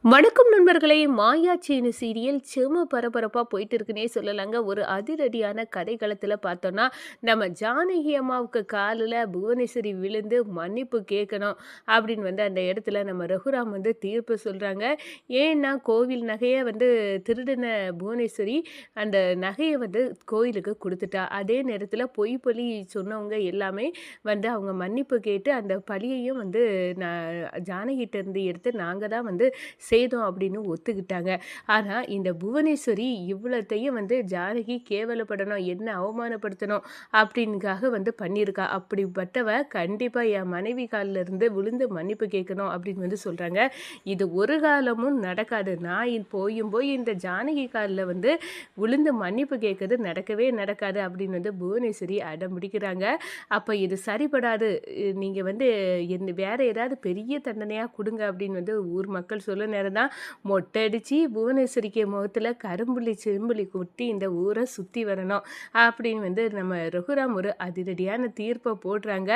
வணக்கம் நண்பர்களே! மாயாச்சேனு சீரியல் செம பரபரப்பா போயிட்டு இருக்குன்னே சொல்லலாங்க. ஒரு அதிரடியான கதைக்களத்தில பார்த்தோன்னா, நம்ம ஜானகி அம்மாவுக்கு காலுல புவனேஸ்வரி விழுந்து மன்னிப்பு கேட்கணும் அப்படின்னு வந்து அந்த இடத்துல நம்ம ரகுராம் வந்து தீர்ப்பு சொல்றாங்க. ஏன்னா, கோவில் நகைய வந்து திருடின புவனேஸ்வரி அந்த நகைய வந்து கோயிலுக்கு குடுத்துட்டா. அதே நேரத்தில பொய் பழி சொன்னவங்க எல்லாமே வந்து அவங்க மன்னிப்பு கேட்டு அந்த பழியையும் வந்து நான் ஜானகிட்ட இருந்து எடுத்து நாங்க தான் வந்து செய்தோம் அப்படின்னு ஒத்துக்கிட்டாங்க. ஆனா, இந்த புவனேஸ்வரி இவ்வளத்தையும் வந்து ஜானகி கேவலப்படணும், என்ன அவமானப்படுத்தணும் அப்படின்னுக்காக வந்து பண்ணியிருக்கா. அப்படிப்பட்டவ கண்டிப்பா என் மனைவி கால்ல இருந்து விழுந்து மன்னிப்பு கேட்கணும் அப்படின்னு வந்து சொல்றாங்க. இது ஒரு காலமும் நடக்காது. நான் போய் இந்த ஜானகி கால்ல வந்து விழுந்து மன்னிப்பு கேட்கறது நடக்கவே நடக்காது அப்படின்னு வந்து புவனேஸ்வரி அடம் பிடிக்கிறாங்க. அப்ப இது சரிப்படாது. நீங்க வந்து வேற ஏதாவது பெரிய தண்டனையா குடுங்க அப்படின்னு வந்து ஊர் மக்கள் சொல்ல நேரம் தான் மொட்டை அடிச்சு புவனேஸ்வரிக்கு முகத்துல கரும்புள்ளி செம்புள்ளி கொட்டி இந்த ஊரை சுத்தி வரணும் அப்படின்னு வந்து நம்ம ரகுராம் ஒரு அதிரடியான தீர்ப்பை போடுறாங்க.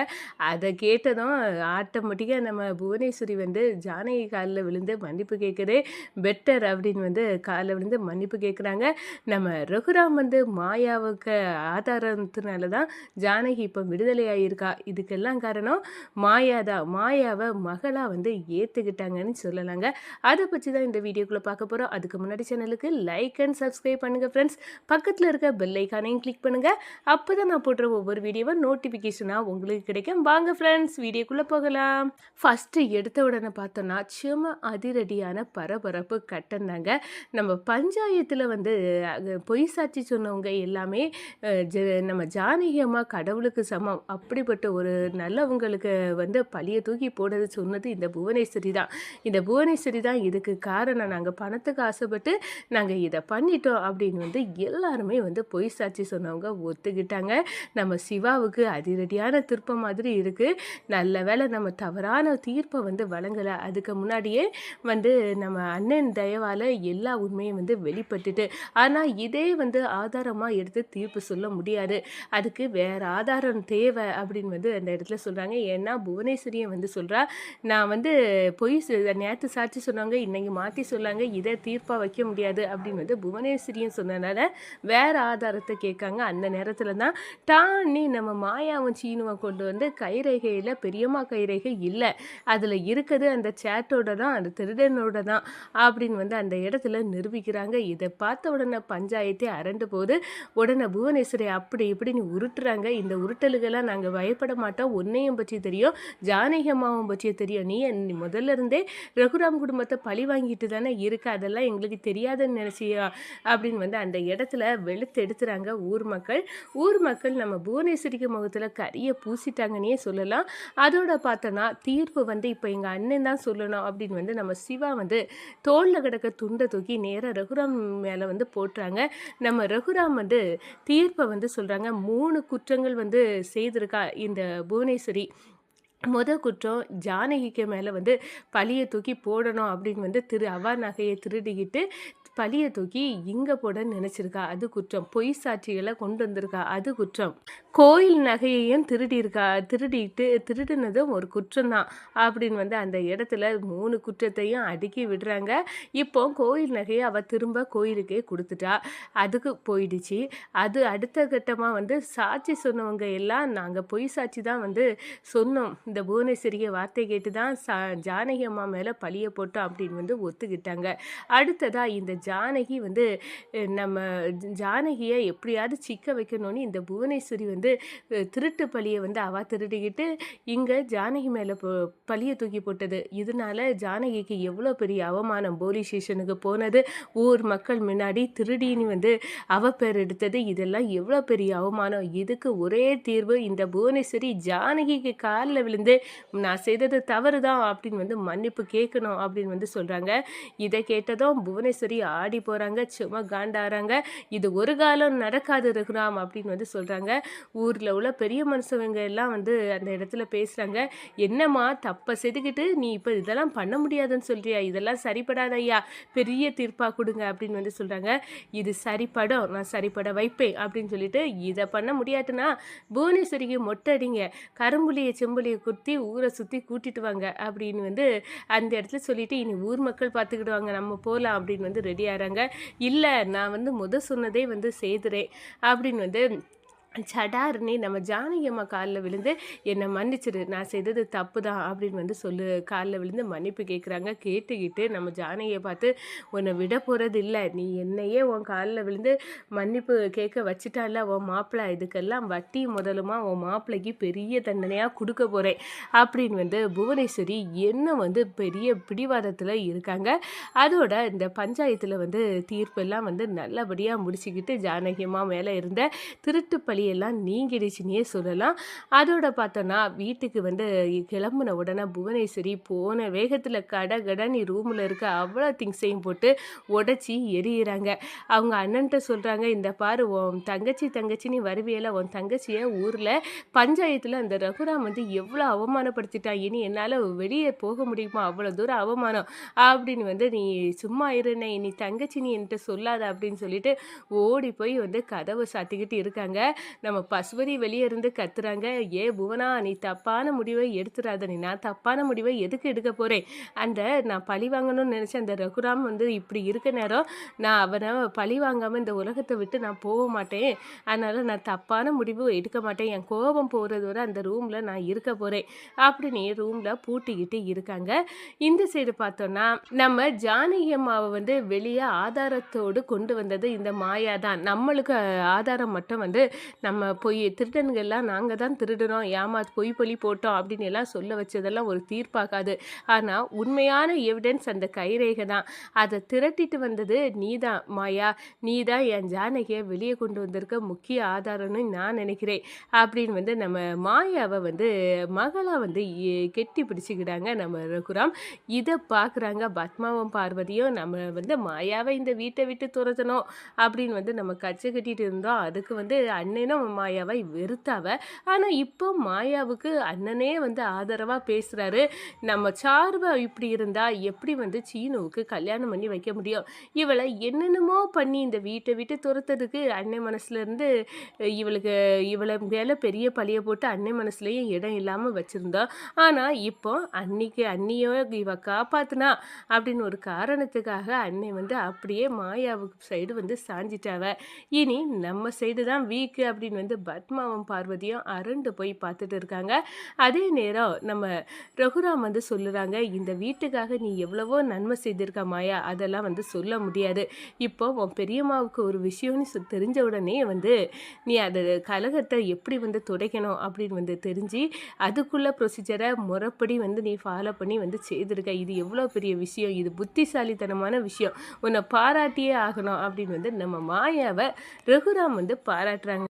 அதை கேட்டதும் ஆட்டோமேட்டிக்காக நம்ம புவனேஸ்வரி வந்து ஜானகி காலில் விழுந்து மன்னிப்பு கேட்குறதே பெட்டர் அப்படின்னு வந்து காலில் விழுந்து மன்னிப்பு கேட்குறாங்க. நம்ம ரகுராம் வந்து மாயாவுக்கு ஆதாரத்தினால தான் ஜானகி இப்போ விடுதலை ஆகியிருக்கா. இதுக்கெல்லாம் காரணம் மாயா தான். மாயாவை மகளாக வந்து ஏற்றுக்கிட்டாங்கன்னு சொல்லலாங்க. அதை பற்றி தான் இந்த வீடியோக்குள்ளே பார்க்க போகிறோம். அதுக்கு முன்னாடி சேனலுக்கு லைக் அண்ட் சப்ஸ்கிரைப் பண்ணுங்கள் ஃப்ரெண்ட்ஸ். பக்கத்தில் இருக்க பெல் ஐக்கானையும் கிளிக் பண்ணுங்கள். அப்போ தான் நான் போடுற ஒவ்வொரு வீடியோவும் நோட்டிஃபிகேஷனாக உங்களுக்கு கிடைக்கும். வாங்க ஃப்ரெண்ட்ஸ், வீடியோக்குள்ளே போகலாம். ஃபஸ்ட்டு எடுத்த உடனே பார்த்தோன்னா சும்மா அதிரடியான பரபரப்பு கட்டம் தாங்க. நம்ம பஞ்சாயத்தில் வந்து பொய் சாட்சி சொன்னவங்க எல்லாமே நம்ம ஜானகி அம்மா கடவுளுக்கு சமம் அப்படிப்பட்ட ஒரு நல்லவங்களுக்கு வந்து பழிய தூக்கி போடுறது சொன்னது இந்த புவனேஸ்வரி தான். இந்த புவனேஸ்வரி தான் இதுக்கு காரணம். நாங்கள் பணத்துக்கு ஆசைப்பட்டு நாங்கள் இதை பண்ணிட்டோம் அப்படின்னு வந்து எல்லாருமே வந்து பொய் சாட்சி சொன்னவங்க ஒத்துக்கிட்டாங்க. நம்ம சிவாவுக்கு அதிரடியான திருப்பம் மாதிரி இருக்குது. நல்ல வேளை நம்ம தவறான தீர்ப்பை வந்து வழங்கலை. அதுக்கு முன்னாடியே வந்து நம்ம அண்ணன் தயவால் எல்லா உண்மையும் வந்து வெளிப்பட்டுட்டு, ஆனால் இதே வந்து ஆதாரமாக எடுத்து தீர்ப்பு சொல்ல முடியாது. அதுக்கு வேற ஆதாரம் தேவை அப்படின்னு வந்து அந்த இடத்துல சொல்கிறாங்க. ஏன்னா புவனேஸ்வரியை வந்து சொல்கிறா, நான் வந்து பொய் நேற்று சாட்சி சொன்னாங்க, இன்னைக்கு மாற்றி சொன்னாங்க, இதை தீர்ப்பாக வைக்க முடியாது அப்படின்னு வந்து புவனேஸ்வரியும் சொன்னனால வேற ஆதாரத்தை கேட்காங்க. அந்த நேரத்தில் தான் டான்னி நம்ம மாயாவும் சீனுவை கொண்டு வந்து கைரேகையில் பெரியம்மா கைரேகை இல்லை, அதில் இருக்குது அந்த சேட்டோட தான், அந்த திருடனோட தான் அப்படின்னு வந்து அந்த இடத்துல நிரூபிக்கிறாங்க. இதை பார்த்த உடனே பஞ்சாயத்தே அரண்டு போகுது. உடனே புவனேஸ்வரி அப்படி இப்படின்னு உருட்டுறாங்க. இந்த உருட்டலுக்கெல்லாம் நாங்கள் பயப்பட மாட்டோம், உன்னையும் பற்றி தெரியும், ஜானகி அம்மாவும் பற்றி தெரியும், நீ முதல்ல இருந்தே ரகுராம் குடும்பத்தை பழி வாங்கிட்டு தானே இருக்கு, அதெல்லாம் எங்களுக்கு தெரியாதுன்னு நினச்சியா அப்படின்னு வந்து அந்த இடத்துல வெளுத்து எடுத்துறாங்க ஊர் மக்கள். ஊர் மக்கள் நம்ம புவனேஸ்வரிக்கு முகத்தில் கரிய பூசிட்டாங்கன்னே சொல்லலாம். அதோட பார்த்தோன்னா தீர்ப்பு வந்து இப்போ எங்கள் அண்ணன் தான் சொல்லணும் அப்படின்னு வந்து நம்ம சிவா வந்து தோளில் கிடக்க துண்டை தூக்கி நேராக ரகுராம் மேலே வந்து போட்டுறாங்க. நம்ம ரகுராம் வந்து தீர்ப்பை வந்து சொல்கிறாங்க. 3 குற்றங்கள் வந்து செய்திருக்கா இந்த புவனேஸ்வரி. குற்றம் ஜானகிக்கு மேலே வந்து பழியை தூக்கி போடணும் அப்படின்னு வந்து அவ நகையை திருடிக்கிட்டு பழியை தூக்கி இங்கே போட நினச்சிருக்கா, அது குற்றம். பொய் சாட்சிகளை கொண்டு வந்திருக்கா, அது குற்றம். கோயில் நகையையும் திருடினதும் ஒரு குற்றம் தான் அப்படின்னு வந்து அந்த இடத்துல 3 குற்றத்தையும் அடுக்கி விடுறாங்க. இப்போ கோயில் நகையை அவள் திரும்ப கோயிலுக்கே கொடுத்துட்டா, அதுக்கு போயிடுச்சு. அது அடுத்த கட்டமாக வந்து சாட்சி சொன்னவங்க எல்லாம் நாங்கள் பொய் சாட்சி தான் வந்து சொன்னோம், இந்த புவனேஸ்வரியை வார்த்தை கேட்டு தான் ஜானகி அம்மா மேலே பழியை போட்டோம் அப்படின்னு வந்து ஒத்துக்கிட்டாங்க. அடுத்ததாக இந்த ஜானகி வந்து நம்ம ஜானகியை எப்படியாவது சிக்க வைக்கணும்னு இந்த புவனேஸ்வரி வந்து திருட்டு பழியை வந்து அவள் திருடிக்கிட்டு இங்கே ஜானகி மேலே பழியை தூக்கி போட்டது. இதனால ஜானகிக்கு எவ்வளோ பெரிய அவமானம். போலீஸ் ஸ்டேஷனுக்கு போனது, ஊர் மக்கள் முன்னாடி திருடின்னு வந்து அவ பேர் எடுத்தது, இதெல்லாம் எவ்வளோ பெரிய அவமானம். இதுக்கு ஒரே தீர்வு, இந்த புவனேஸ்வரி ஜானகிக்கு காலில் விழுந்து நான் செய்தது தவறு தான் அப்படின்னு வந்து மன்னிப்பு கேட்கணும் அப்படின்னு வந்து சொல்கிறாங்க. இதை கேட்டதும் புவனேஸ்வரி ஆடி போறாங்க. சும்மா காண்டாறாங்க. இது ஒரு காலம் நடக்காது ரகுராம் அப்படின்னு வந்து சொல்றாங்க. ஊர்ல உள்ள பெரிய மனுஷவங்க எல்லாம் வந்து அந்த இடத்துல பேசுறாங்க. "என்னம்மா தப்ப செதுக்கிட்டு நீ இப்ப இதெல்லாம் பண்ண முடியாதுன்னு சொல்றியா? இதெல்லாம் சரிப்படாது ஐயா. பெரிய தீர்ப்பா குடுங்க" அப்படின்னு வந்து சொல்றாங்க. "இது சரிப்படும். நான் சரிப்பட வைப்பேன்" அப்படின்னு சொல்லிட்டு, "இத பண்ண முடியாதுன்னா புவனேஸ்வரிக்கு மொட்டை அடிங்க. கரும்புலிய செம்புலிய குத்தி ஊர சுத்தி கூட்டிட்டு வாங்க" அப்படின்னு வந்து அந்த இடத்துல சொல்லிட்டு, "இனி ஊர் மக்கள் பார்த்துக்கிடுவாங்க. நம்ம போலாம்" அப்படின்னு வந்து ரெடி ஆறாங்க. "இல்ல நான் வந்து சொன்னதே வந்து செய்துறேன்" அப்படின்னு வந்து சடார்னு நம்ம ஜானகி அம்மா கால்ல விழுந்து, "என்ன மன்னிச்சிடு. நான் செய்தது தப்பு தான்" அப்படின்னு வந்து கால்ல விழுந்து மன்னிப்பு கேட்குறாங்க. கேட்டுக்கிட்டு நம்ம ஜானகிய பார்த்து, "உன்ன விட போறதில்ல. நீ என்னையே உன் கால்ல விழுந்து மன்னிப்பு கேட்க வச்சுட்டான்ல உன் மாப்பிள. இதுக்கெல்லாம் வட்டியும் முதலுமா உன் மாப்பிள்ளைக்கு பெரிய தண்டனையா குடுக்க போறேன்" அப்படின்னு வந்து புவனேஸ்வரி என்ன வந்து பெரிய பிடிவாதத்துல இருக்காங்க. அதோட இந்த பஞ்சாயத்துல வந்து தீர்ப்பெல்லாம் வந்து நல்லபடியா முடிச்சுக்கிட்டு, ஜானகி அம்மா மேல இருந்த திருட்டு பழியெல்லாம் நீங்கிடுச்சுன்னே சொல்லலாம். அதோட பார்த்தோன்னா, வீட்டுக்கு வந்து கிளம்புன உடனே புவனேஸ்வரி போன வேகத்தில கடகடன்னு ரூம்ல இருக்க அவ்வளோ திங்ஸையும் போட்டு உடைச்சி எறியிறாங்க. அவங்க அண்ணன்ட்ட சொல்றாங்க, "இந்த பாரு உன் தங்கச்சி நீ வருவியல்ல, உன் தங்கச்சிய ஊர்ல பஞ்சாயத்துல அந்த ரகுராம் வந்து எவ்வளோ அவமானப்படுத்திட்டான். இனி என்னால வெளிய போக முடியுமா? அவ்வளோ தூரம் அவமானம்" அப்படின்னு வந்து, "நீ சும்மா இருண்ணே, நீ தங்கச்சி நீ என்ட்ட சொல்லாத" அப்படின்னு சொல்லிட்டு ஓடி போய் வந்து கதவ சாத்திக்கிட்டு இருக்காங்க. நம்ம பசுபதி வெளியே இருந்து கத்துறாங்க, "ஏ புவனா, நீ தப்பான முடிவை எடுத்துறாத. நான் தப்பான முடிவை எதுக்கு எடுக்க போறேன்? நான் பழி வாங்கணும்னு நினைச்ச அந்த ரகுராம் வந்து இப்படி இருக்க நேரம், நான் அவனை பழி வாங்காம இந்த உலகத்தை விட்டு நான் போக மாட்டேன். அதனால நான் தப்பான முடிவு எடுக்க மாட்டேன். என் கோபம் போறது வரை அந்த ரூம்ல நான் இருக்க போறேன்" அப்படின்னு ரூம்ல பூட்டிக்கிட்டு இருக்காங்க. இந்த சைடு பார்த்தோம்னா, நம்ம ஜானகி அம்மாவை வந்து வெளியே ஆதாரத்தோடு கொண்டு வந்தது இந்த மாயா தான். நம்மளுக்கு ஆதாரம் மட்டும் வந்து நம்ம திருடனுங்கெல்லாம் நாங்க தான் திருடுனோம், பொய் பழி போட்டோம் அப்படின்னு எல்லாம் சொல்ல வச்சதெல்லாம் ஒரு தீர்ப்பாகாது. ஆனா உண்மையான எவிடன்ஸ் அந்த கைரேகை தான். அதை திரட்டிட்டு வந்தது நீதான் மாயா. நீதான் என் ஜானகியை வெளியே கொண்டு வந்திருக்க முக்கிய ஆதாரம்னு நான் நினைக்கிறேன் அப்படின்னு வந்து நம்ம மாயாவை வந்து மகளா வந்து கெட்டி பிடிச்சிக்கிட்டாங்க நம்ம ரகுராம். இதை பார்க்குறாங்க பத்மாவும் பார்வதியும். நம்ம வந்து மாயாவை இந்த வீட்டை விட்டு துரத்தணும் அப்படின்னு வந்து நம்ம கச்சை கட்டிட்டு இருந்தோம். அதுக்கு வந்து அண்ணனும் மாயாவை வெறுத்தாவ. ஆனா இப்போ மாயாவுக்கு அண்ணனே வந்து ஆதரவா பேசுறாரு. நம்ம சார்பா இப்படி இருந்தா எப்படி வந்து சீனுவுக்கு கல்யாணம் பண்ணி வைக்க முடியும்? இவளை என்னென்னமோ பண்ணி இந்த வீட்டை விட்டு துரத்துறதுக்கு அண்ணன் மனசுல இருந்து இவளை மேல பெரிய பழிய போட்டு அண்ணன் மனசுலயும் இடம் இல்லாம வச்சிருந்தோம். ஆனா இப்போ அண்ணியோ இவ காப்பாத்துனா அப்படின்னு ஒரு காரணத்துக்காக அன்னை வந்து அப்படியே மாயாவுக்கு சைடு வந்து சாஞ்சிட்டாவ. இனி நம்ம சைடு தான் வீக்கு அப்படின்னு வந்து பத்மாவும் பார்வதியும் அரண்டு போய் பார்த்துட்டு இருக்காங்க. அதே நேரம் நம்ம ரகுராம் வந்து சொல்லுறாங்க, "இந்த வீட்டுக்காக நீ எவ்வளவோ நன்மை செய்திருக்க மாயா, அதெல்லாம் வந்து சொல்ல முடியாது. இப்போ உன் பெரியம்மாவுக்கு ஒரு விஷயம்னு தெரிஞ்ச உடனே வந்து நீ அதை கலகத்தை எப்படி வந்து துடைக்கணும் அப்படின்னு வந்து தெரிஞ்சு அதுக்குள்ள ப்ரொசீஜரை முறைப்படி வந்து நீ ஃபாலோ பண்ணி வந்து செய்திருக்க. இது எவ்வளோ பெரிய விஷயம், இது புத்திசாலித்தனமான விஷயம், உன்னை பாராட்டியே ஆகணும்" அப்படின்னு வந்து நம்ம மாயாவை ரகுராம் வந்து பாராட்டுறாங்க.